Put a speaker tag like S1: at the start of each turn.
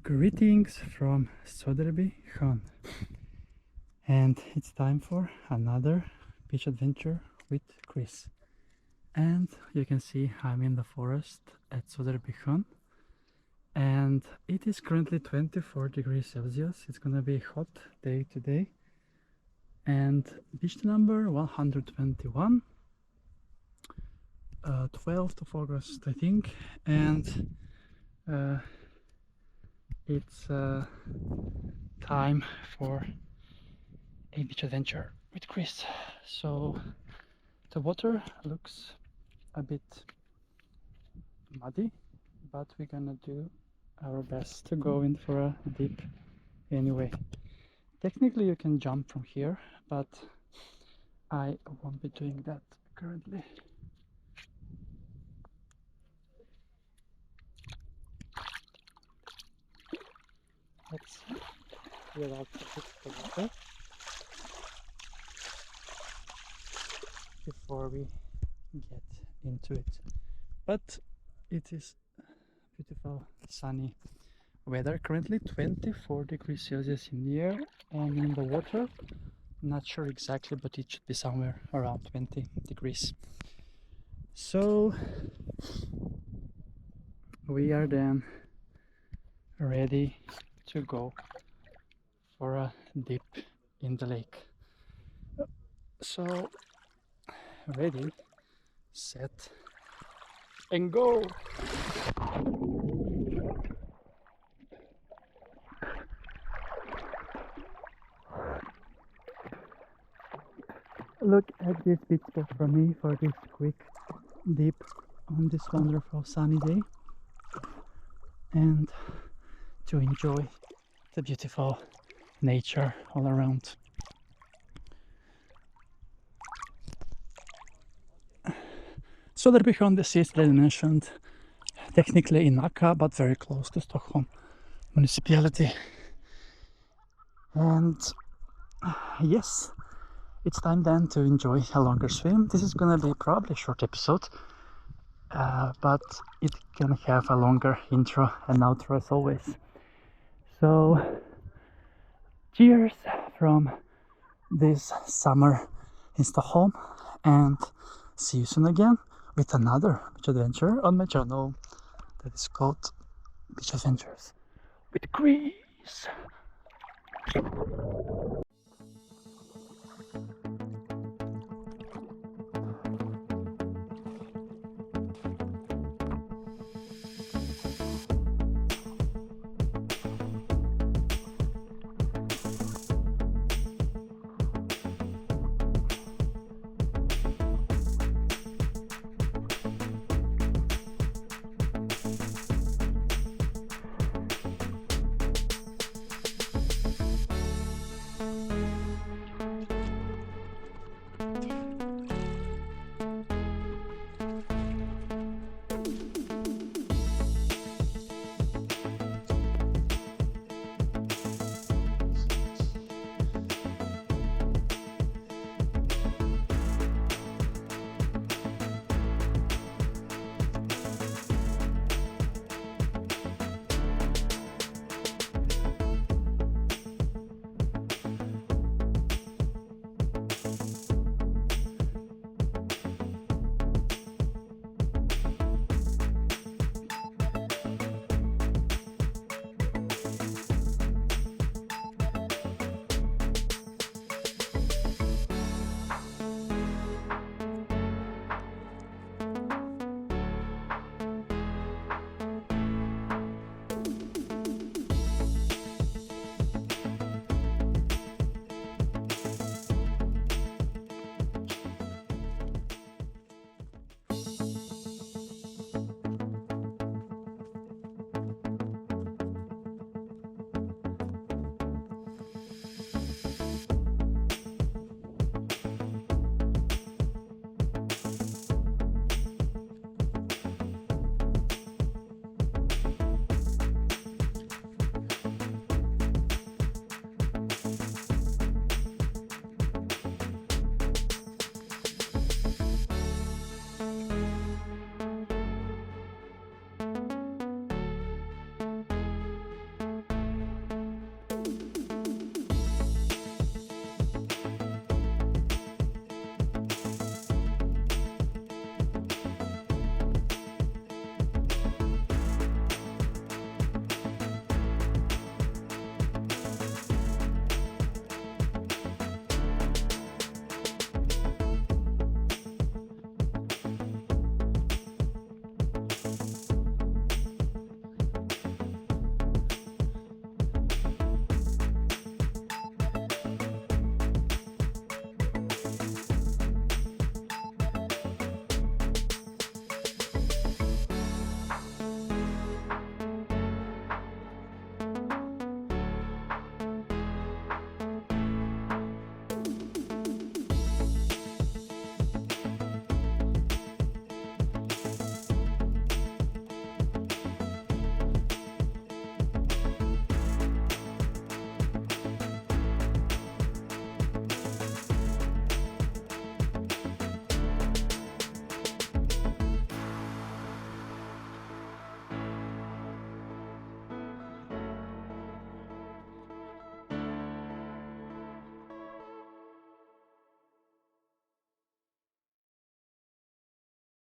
S1: Greetings from Söderbysjön, and it's time for another beach adventure with Chris. And you can see I'm in the forest at Söderbysjön, and it is currently 24 degrees Celsius. It's gonna be a hot day today, and beach number 121, 12th of August I think, and it's time for a beach adventure with Chris. So the water looks a bit muddy, but we're gonna do our best to go in for a dip anyway. Technically you can jump from here, but I won't be doing that currently. Let's clear out a bit the water before we get into it. But it is beautiful sunny weather, currently 24 degrees Celsius in the air, and in the water not sure exactly, but it should be somewhere around 20 degrees. So we are then ready to go for a dip in the lake. So ready, set, and go! Look at this beach spot for me for this quick dip on this wonderful sunny day, and to enjoy the beautiful nature all around. Söderbysjön, the city that I mentioned, technically in Nacka, but very close to Stockholm municipality. And yes, it's time then to enjoy a longer swim. This is gonna be probably a short episode, but it's gonna have a longer intro and outro as always. So cheers from this summer in Stockholm, and see you soon again with another beach adventure on my channel that is called Beach Adventures with Chris.